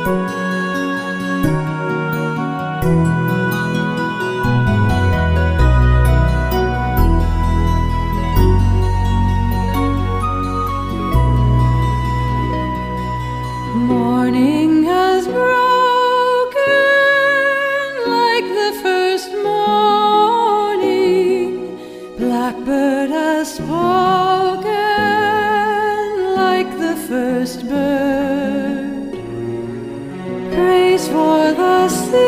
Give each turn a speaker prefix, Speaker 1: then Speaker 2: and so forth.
Speaker 1: Morning has broken like the first morning. Blackbird has spoken like the first bird. Praise for the sea.